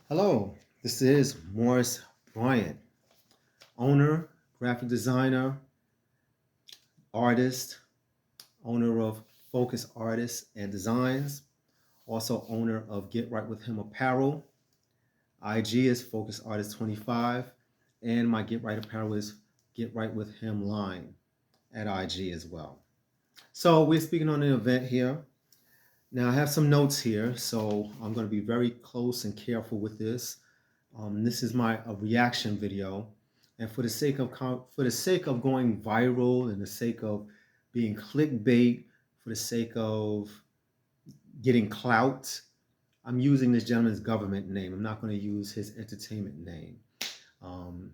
Hello, this is Morris Bryant, owner, graphic designer, artist, owner of Focus Artists and Designs, also owner of Get Right With Him Apparel. IG is Focus Artist 25, and my Get Right Apparel is Get Right With Him line at IG as well. So we're speaking on an event here. Now I have some notes here, so I'm going to be very close and careful with this. This is my a reaction video, and for the sake of going viral, and the sake of being clickbait, for the sake of getting clout, I'm using this gentleman's government name. I'm not going to use his entertainment name. Um,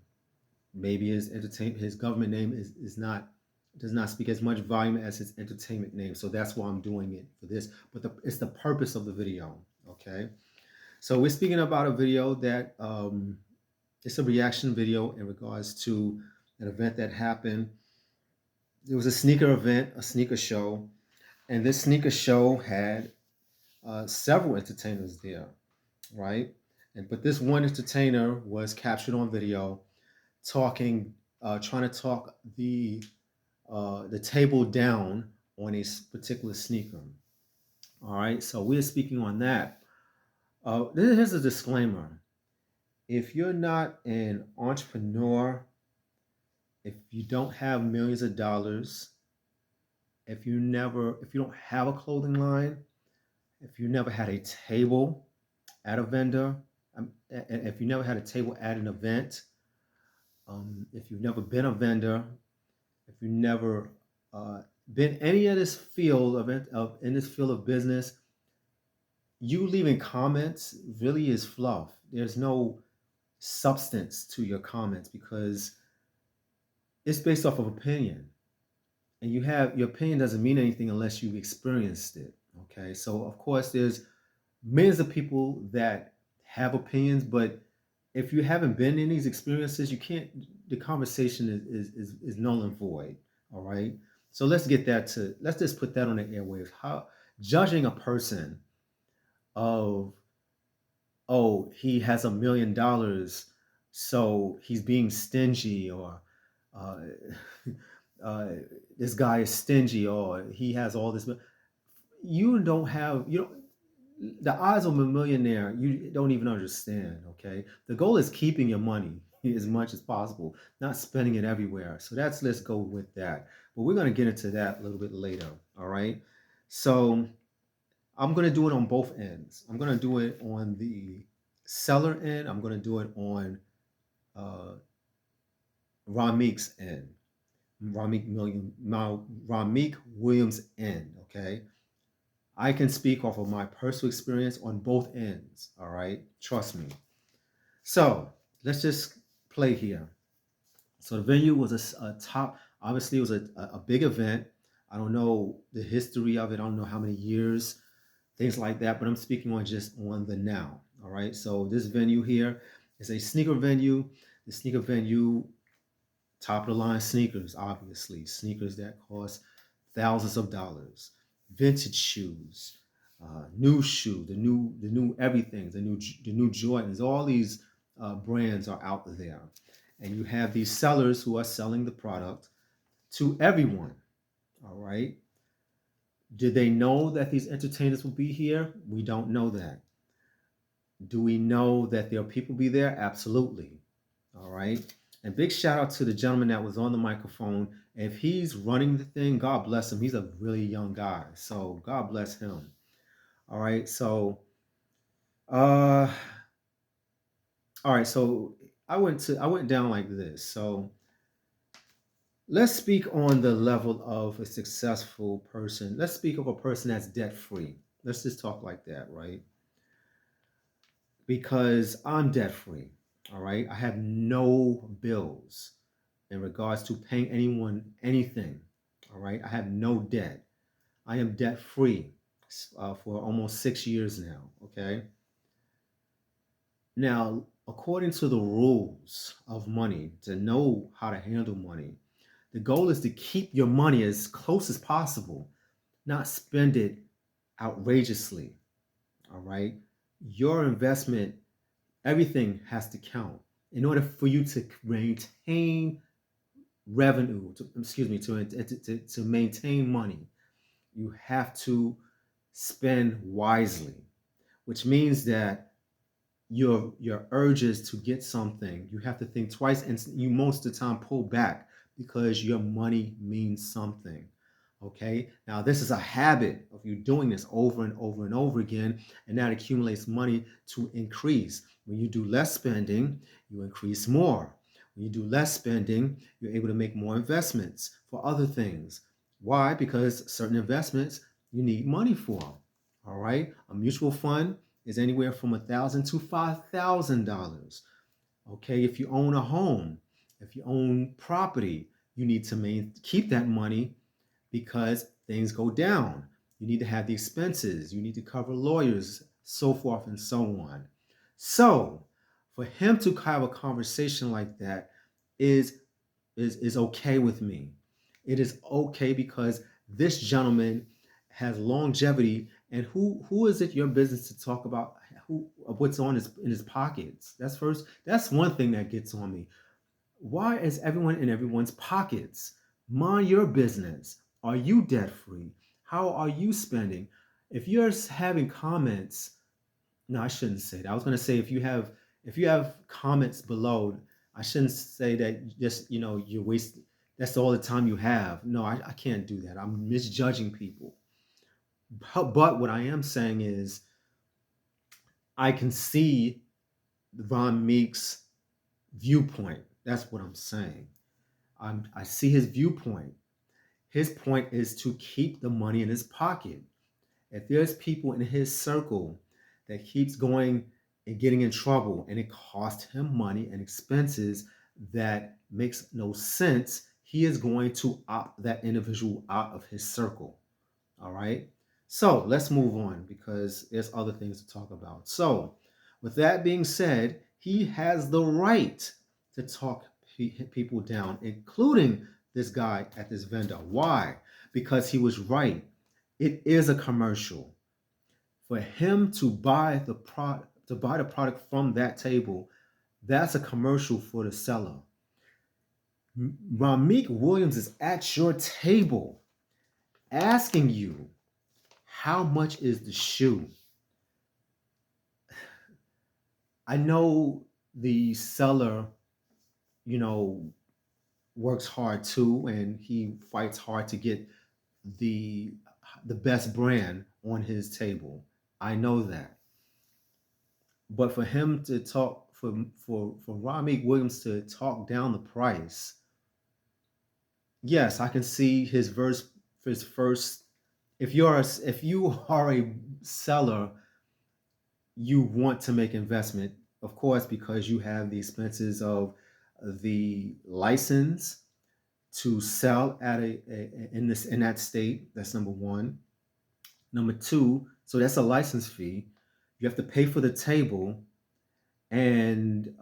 Maybe his government name is not does not speak as much volume as his entertainment name. So that's why I'm doing it for this. But it's the purpose of the video. Okay. So we're speaking about a video that it's a reaction video in regards to an event that happened. It was a sneaker event, a sneaker show, and this sneaker show had several entertainers there, right? But this one entertainer was captured on video talking, trying to talk the table down on a particular sneaker. All right, so we're speaking on that. Here's a disclaimer: if you're not an entrepreneur, if you don't have millions of dollars, if you don't have a clothing line, if you never had a table at a vendor, if you never had a table at an event, if you've never been a vendor, if you never been any of this field of in this field of business, you leaving comments really is fluff. There's no substance to your comments because it's based off of opinion, and your opinion doesn't mean anything unless you've experienced it. Okay, so of course there's millions of people that have opinions, but if you haven't been in these experiences, you can't. The conversation is null and void. All right, so let's just put that on the airwaves. How judging a person of, oh, he has $1 million, so he's being stingy, or uh, uh, this guy is stingy, or he has all this. You don't have you don't the eyes of a millionaire. You don't even understand. Okay, the goal is keeping your money as much as possible, not spending it everywhere. So let's go with that. But we're going to get into that a little bit later. All right. So I'm going to do it on both ends. I'm going to do it on the seller end. I'm going to do it on uh, Rihmeek's end. Rihmeek Williams end. Okay. I can speak off of my personal experience on both ends. All right. Trust me. So let's just play here. So the venue was a top, obviously, it was a big event. I don't know the history of it. I don't know how many years, things like that, but I'm speaking on just on the now. All right. So this venue here is a sneaker venue. The sneaker venue, top of the line sneakers, obviously, sneakers that cost thousands of dollars, vintage shoes, new shoe, the new everything, the new Jordans. All these brands are out there, and you have these sellers who are selling the product to everyone. All right. Did they know that these entertainers will be here? We don't know that. Do we know that there are people be there? Absolutely. All right. And big shout out to the gentleman that was on the microphone. If he's running the thing, God bless him. He's a really young guy. So God bless him. All right. So uh all right, so I went down like this. So let's speak on the level of a successful person. Let's speak of a person that's debt free. Let's just talk like that, right? Because I'm debt free. All right. I have no bills in regards to paying anyone anything. All right. I have no debt. I am debt free for almost 6 years now. Okay. Now, according to the rules of money, to know how to handle money, the goal is to keep your money as close as possible, not spend it outrageously. All right. Your investment, Everything has to count. In order for you to maintain revenue, to maintain money, you have to spend wisely, which means that your urges to get something, you have to think twice, and you most of the time pull back because your money means something. Okay, now this is a habit of you doing this over and over and over again, and that accumulates money to increase. When you do less spending, you increase more. When you do less spending, you're able to make more investments for other things. Why? Because certain investments you need money for. All right, a mutual fund is anywhere from $1,000 to $5,000. Okay, if you own a home, if you own property, you need to keep that money because things go down. You need to have the expenses, you need to cover lawyers, so forth and so on. So, for him to have a conversation like that is is okay with me. It is okay because this gentleman has longevity, and who is it your business to talk about who what's on his in his pockets? That's one thing that gets on me. Why is everyone in everyone's pockets? Mind your business. Are you debt free? How are you spending? If you're having comments, no, I shouldn't say that. I was going to say if you have comments below, I shouldn't say that just you're wasting. That's all the time you have. No, I can't do that. I'm misjudging people. But what I am saying is I can see Ron Meek's viewpoint. That's what I'm saying. I see his viewpoint. His point is to keep the money in his pocket. If there's people in his circle that keeps going and getting in trouble and it costs him money and expenses that makes no sense, he is going to opt that individual out of his circle. All right. So let's move on because there's other things to talk about. So, with that being said, he has the right to talk people down, including this guy at this vendor. Why? Because he was right. It is a commercial. For him to buy the product from that table, that's a commercial for the seller. Rihmeek Williams is at your table asking you how much is the shoe. I know the seller, you know, works hard too, and he fights hard to get the the best brand on his table. I know that. But for him to talk for Rihmeek Williams to talk down the price, yes, I can see his first. If you are a seller, you want to make investment, of course, because you have the expenses of the license to sell at in that state. That's number one. Number two, so that's a license fee. You have to pay for the table, and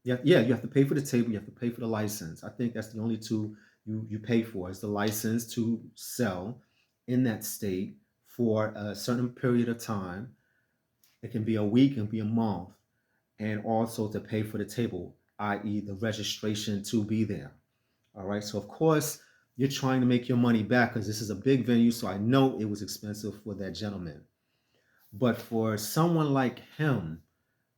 yeah, you have to pay for the table. You have to pay for the license. I think that's the only two you pay for is the license to sell in that state for a certain period of time. It can be a week, it can be a month, and also to pay for the table, i.e., the registration to be there. All right. So of course you're trying to make your money back because this is a big venue. So I know it was expensive for that gentleman. But for someone like him,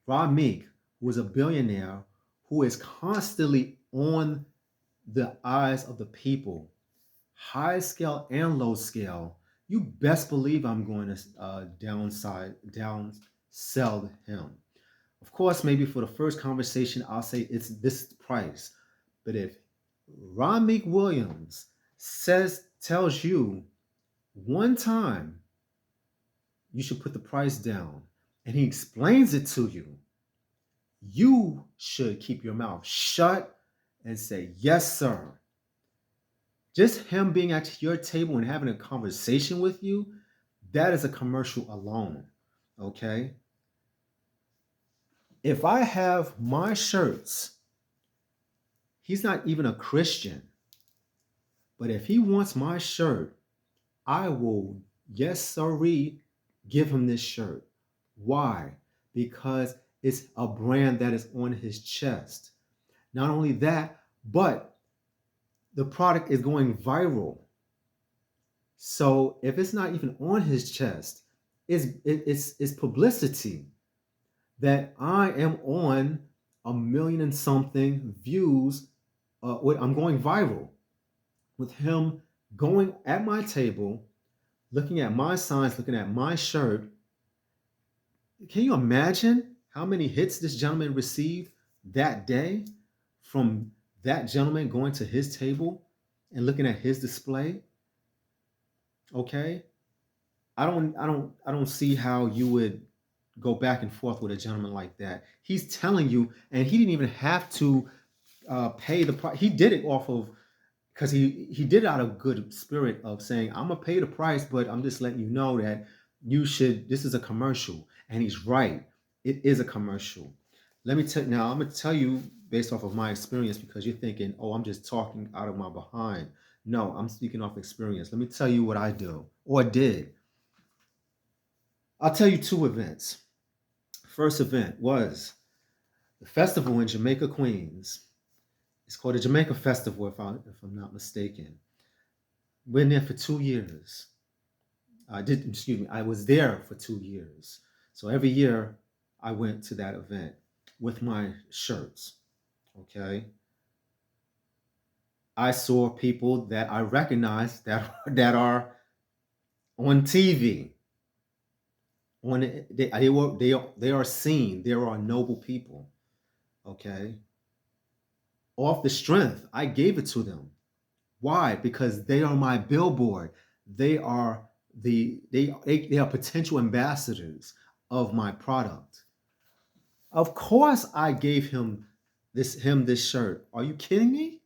Rihmeek, who is a billionaire, who is constantly on the eyes of the people, high scale and low scale, you best believe I'm going to down sell him. Of course, maybe for the first conversation, I'll say it's this price. But if Rihmeek Williams tells you one time you should put the price down, and he explains it to you, you should keep your mouth shut and say, yes, sir. Just him being at your table and having a conversation with you, that is a commercial alone. Okay? If I have my shirts, he's not even a Christian, but if he wants my shirt, I will, yes, sirree, give him this shirt. Why? because it's a brand that is on his chest. Not only that, but the product is going viral. So if it's not even on his chest, it's publicity that I am on a million and something views. I'm going viral with him going at my table, looking at my signs, looking at my shirt. Can you imagine how many hits this gentleman received that day from that gentleman going to his table and looking at his display? Okay. I don't see how you would go back and forth with a gentleman like that. He's telling you, and he didn't even have to pay the price. He did it off of, because he did it out of good spirit of saying, I'm gonna pay the price, but I'm just letting you know that you should. This is a commercial, and he's right. It is a commercial. Let me tell now. I'm gonna tell you based off of my experience, because you're thinking, oh, I'm just talking out of my behind. No, I'm speaking off experience. Let me tell you what I do or did. I'll tell you two events. First event was the festival in Jamaica, Queens. It's called the Jamaica Festival, if I'm not mistaken. Been there for 2 years. Excuse me, I was there for 2 years. So every year I went to that event with my shirts. Okay. I saw people that I recognized that are on TV. They are seen. They are noble people. Okay. Off the strength, I gave it to them. Why? Because they are my billboard. They are they are potential ambassadors of my product. Of course, I gave him this shirt. Are you kidding me?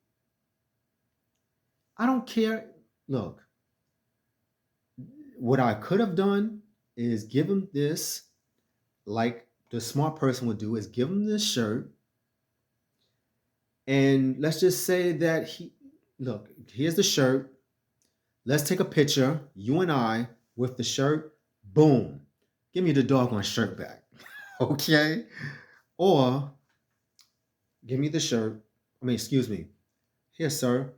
I don't care. Look, what I could have done is give him this, like the smart person would do, is give him this shirt, and let's just say that look, here's the shirt. Let's take a picture, you and I, with the shirt. Boom. Give me the doggone shirt back. Okay? Or give me the shirt. Excuse me. Here, sir.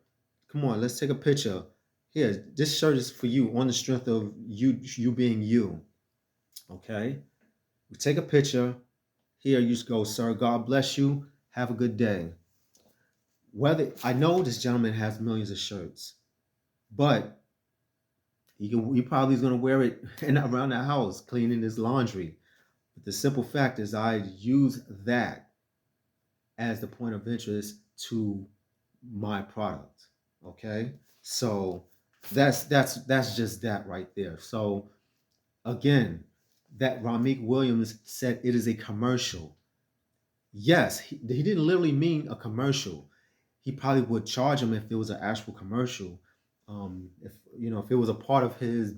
Come on, let's take a picture. Here, this shirt is for you on the strength of you being you. Okay? We take a picture. Here you go, sir. God bless you. Have a good day. Whether I know this gentleman has millions of shirts, but he probably is going to wear it around the house, cleaning his laundry. But the simple fact is, I use that as the point of interest to my product. Okay, so that's just that right there. So again, that Rihmeek Williams said it is a commercial. Yes, he didn't literally mean a commercial. He probably would charge him if it was an actual commercial. If it was a part of his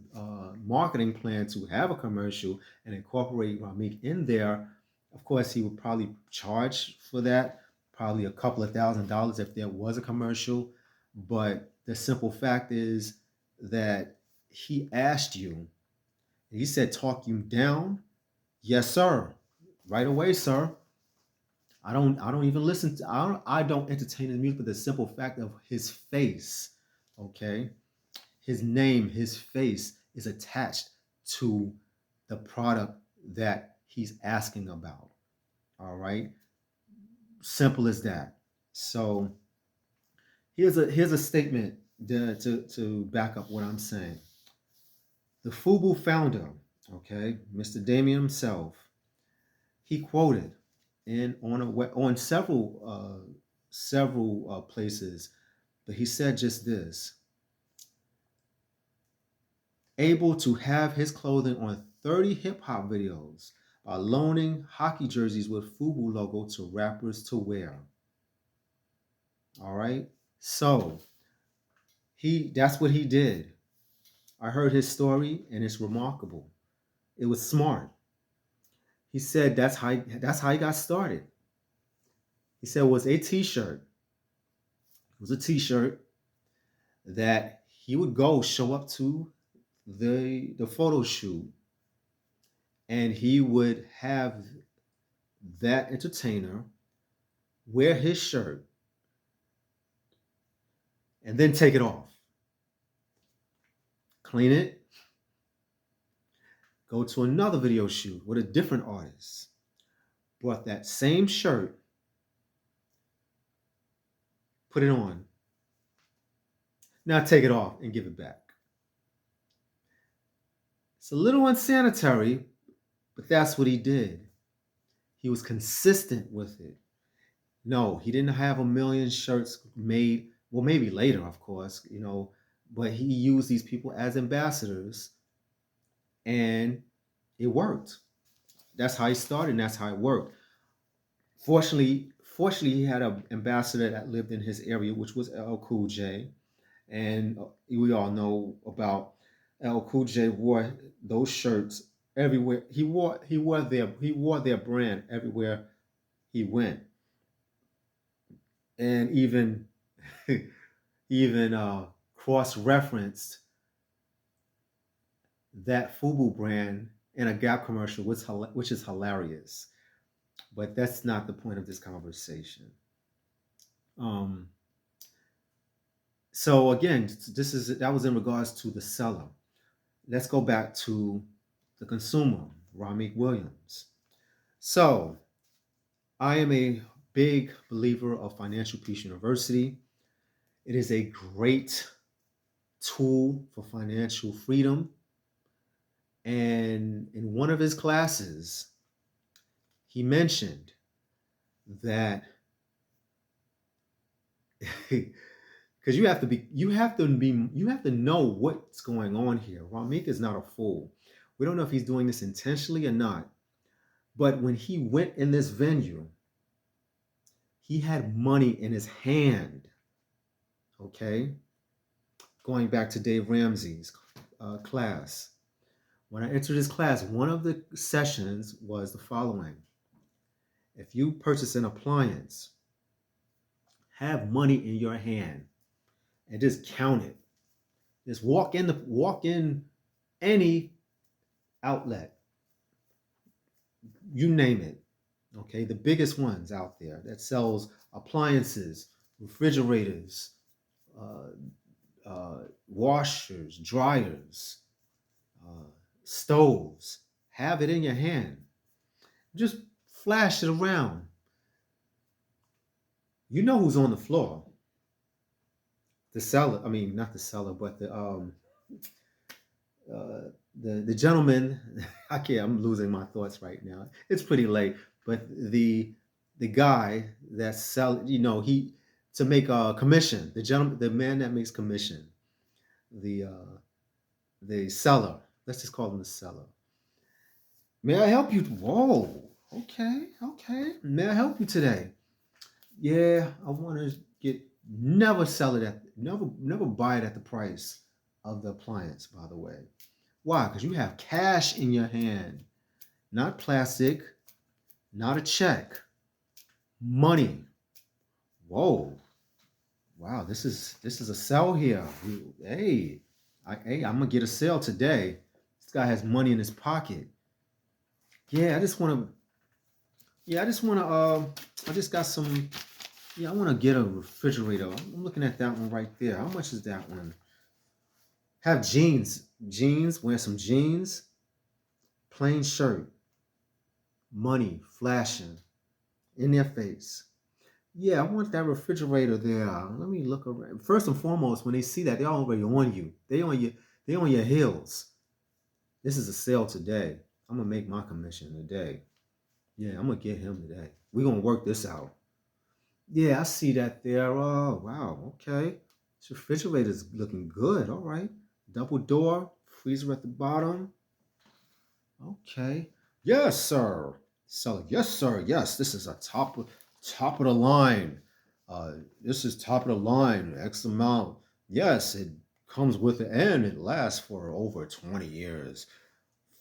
marketing plan to have a commercial and incorporate Rihmeek in there, of course he would probably charge for that, probably a couple of $1,000s if there was a commercial. But the simple fact is that he asked you, he said, talk you down. Yes, sir. Right away, sir. I don't even listen to I don't entertain his music, but the simple fact of his face, okay, his name, his face is attached to the product that he's asking about. All right, simple as that. So here's a statement to back up what I'm saying. The FUBU founder, okay, Mr. Damien himself, he quoted on several places, but he said just this: able to have his clothing on 30 hip hop videos by loaning hockey jerseys with FUBU logo to rappers to wear. All right, so that's what he did. I heard his story and it's remarkable. It was smart. He said that's how he got started. He said it was a t-shirt. It was a t-shirt that he would go show up to the photo shoot, and he would have that entertainer wear his shirt and then take it off, clean it, go to another video shoot with a different artist, brought that same shirt, put it on, now take it off and give it back. It's a little unsanitary, but that's what he did. He was consistent with it. No, he didn't have a million shirts made. Well, maybe later, of course, but he used these people as ambassadors, and it worked. That's how he started, and that's how it worked. Fortunately, he had an ambassador that lived in his area, which was LL Cool J, and we all know about LL Cool J wore those shirts everywhere. He wore their brand everywhere he went, and even cross-referenced that FUBU brand in a Gap commercial, which is hilarious. But that's not the point of this conversation. So again, that was in regards to the seller. Let's go back to the consumer, Rihmeek Williams. So I am a big believer of Financial Peace University. It is a great tool for financial freedom. And in one of his classes, he mentioned that because you have to know what's going on here. Rihmeek is not a fool. We don't know if he's doing this intentionally or not. But when he went in this venue, he had money in his hand. Okay? Going back to Dave Ramsey's class. When I entered his class, one of the sessions was the following. If you purchase an appliance, have money in your hand and just count it. Just walk in any outlet. You name it. Okay, the biggest ones out there that sells appliances, refrigerators, washers, dryers, stoves. Have it in your hand. Just flash it around. You know who's on the floor. The seller, not the seller, but the gentleman. I'm losing my thoughts right now. It's pretty late, but the guy that he to make a commission. The man that makes commission. The seller. Let's just call him the seller. May I help you? Whoa. Okay. May I help you today? Yeah, I want to never sell it never buy it at the price of the appliance, by the way. Why? Because you have cash in your hand, not plastic, not a check, money. Whoa. Wow, this is a sell here. I'm gonna get a sale today. This guy has money in his pocket. I just want to get a refrigerator. I'm looking at that one right there. How much is that one? Have jeans, wear some jeans, plain shirt, money flashing in their face. Yeah, I want that refrigerator there. Let me look around. First and foremost, when they see that, they're already on you. They on your heels. This is a sale today. I'm gonna make my commission today. Yeah, I'm gonna get him today. We're gonna work this out. Yeah, I see that there. Oh, wow. Okay. This refrigerator's looking good. All right. Double door, freezer at the bottom. Okay. Yes, sir. Seller. Yes, sir. Yes, this is a top of the line. This is top of the line. X amount. Yes, it comes with it and it lasts for over 20 years.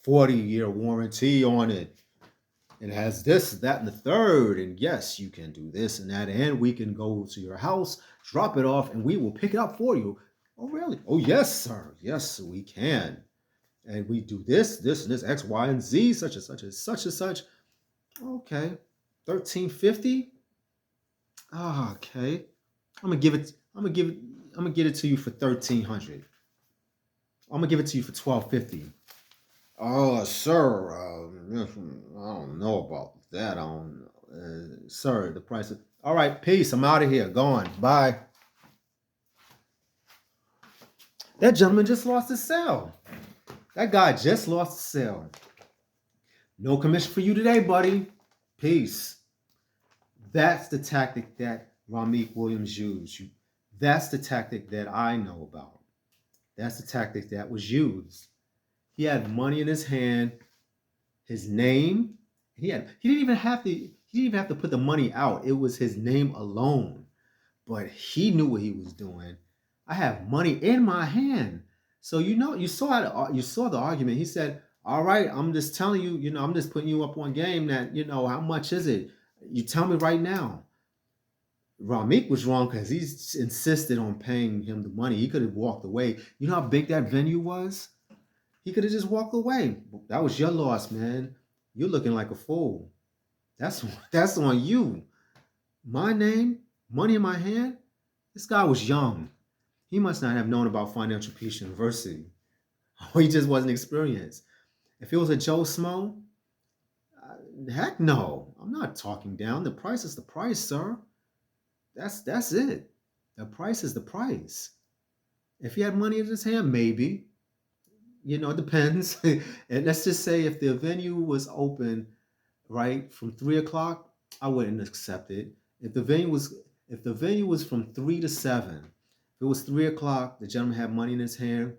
40-year warranty on it. It has this, that, and the third. And yes, you can do this and that. And we can go to your house, drop it off, and we will pick it up for you. Oh, really? Oh, yes, sir. Yes, we can. And we do this, and this, X, Y, and Z, such and such and such and such. Okay. $13.50. Ah, okay. I'm gonna give it. I'm gonna give it. I'm gonna get it to you for 1,300. I'm gonna give it to you for 12.50. Oh, sir. I don't know about that. I don't. Sir, the price. All right. Peace. I'm out of here. Gone. Bye. That gentleman just lost his sale. That guy just lost his sale. No commission for you today, buddy. Peace. That's the tactic that Rihmeek Williams used. That's the tactic that I know about. That's the tactic that was used. He had money in his hand, his name. He didn't even have to put the money out. It was his name alone. But he knew what he was doing. I have money in my hand. So you saw the argument. He said, "All right, I'm just telling you, I'm just putting you up on game that, how much is it? You tell me right now." Rihmeek was wrong because he insisted on paying him the money. He could have walked away. You know how big that venue was? He could have just walked away. That was your loss, man. You're looking like a fool. That's on you. My name, money in my hand. This guy was young. He must not have known about Financial Peace University. Or he just wasn't experienced. If it was a Joe Smo, heck no. I'm not talking down. The price is the price, sir. That's it. The price is the price. If he had money in his hand, maybe. It depends. And let's just say if the venue was open, right, from 3 o'clock, I wouldn't accept it. If the venue was from 3 to 7, if it was 3 o'clock, the gentleman had money in his hand,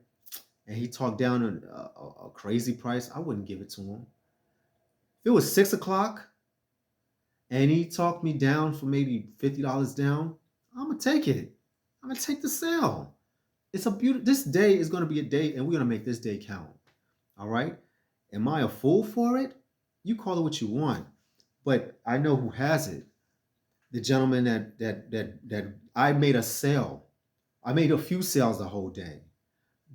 and he talked down a crazy price, I wouldn't give it to him. If it was 6 o'clock and he talked me down for maybe $50 down, I'm gonna take it. I'm gonna take the sale. It's a beautiful. This day is gonna be a day, and we're gonna make this day count. All right. Am I a fool for it? You call it what you want, but I know who has it. The gentleman that I made a sale. I made a few sales the whole day,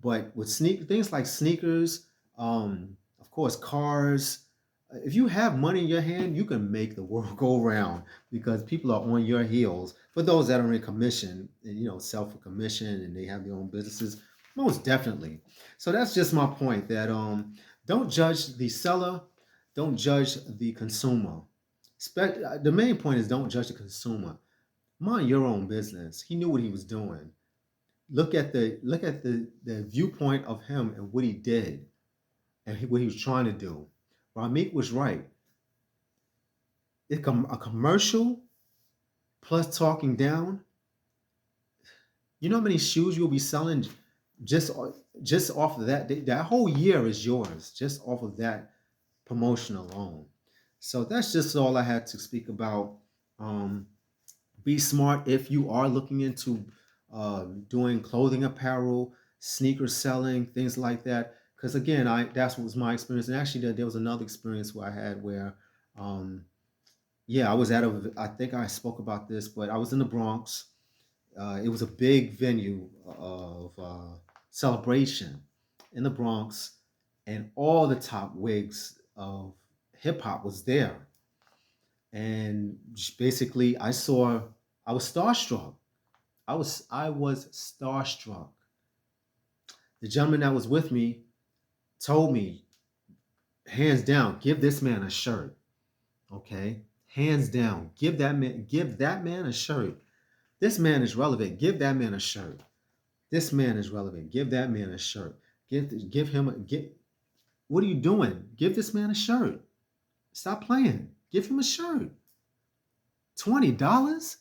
but with things like sneakers, of course, cars. If you have money in your hand, you can make the world go round because people are on your heels. For those that are in commission, and sell for commission, and they have their own businesses, most definitely. So that's just my point. That don't judge the seller, don't judge the consumer. The main point is don't judge the consumer. Mind your own business. He knew what he was doing. Look at the viewpoint of him and what he did and what he was trying to do. Rihmeek was right. A commercial plus talking down. You know how many shoes you'll be selling just just off of that? That whole year is yours just off of that promotion alone. So that's just all I had to speak about. Um, be smart if you are looking into doing clothing apparel, sneaker selling, things like that. Because again, that's what was my experience. And actually, there was another experience where I had where, um, yeah, I was I think I spoke about this, but I was in the Bronx. It was a big venue of celebration in the Bronx, and all the top wigs of hip hop was there. And basically, I was starstruck. I was starstruck. The gentleman that was with me told me, hands down, give this man a shirt. Okay? Hands down, give that man a shirt. This man is relevant. Give that man a shirt. This man is relevant. Give that man a shirt. Give him a get. What are you doing? Give this man a shirt. Stop playing. Give him a shirt. $20?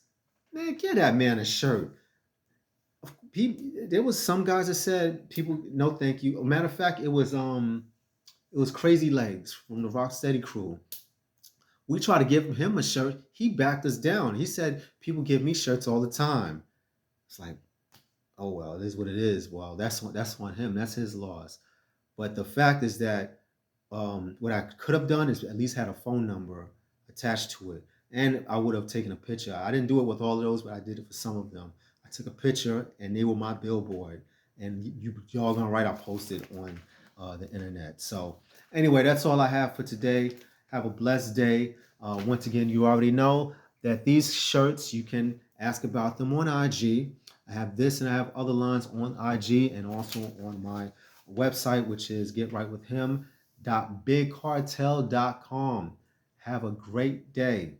Man, give that man a shirt. There was some guys that said people no thank you. Matter of fact, it was Crazy Legs from the Rocksteady crew. We tried to give him a shirt. He backed us down. He said people give me shirts all the time. It's like, oh well, it is what it is. Well, that's on him. That's his loss. But the fact is that what I could have done is at least had a phone number attached to it, and I would have taken a picture. I didn't do it with all of those, but I did it for some of them. I took a picture, and they were my billboard. And y'all gonna write. I posted on the internet. So anyway, that's all I have for today. Have a blessed day. Once again, you already know that these shirts, you can ask about them on IG. I have this and I have other lines on IG and also on my website, which is getrightwithhim.bigcartel.com. Have a great day.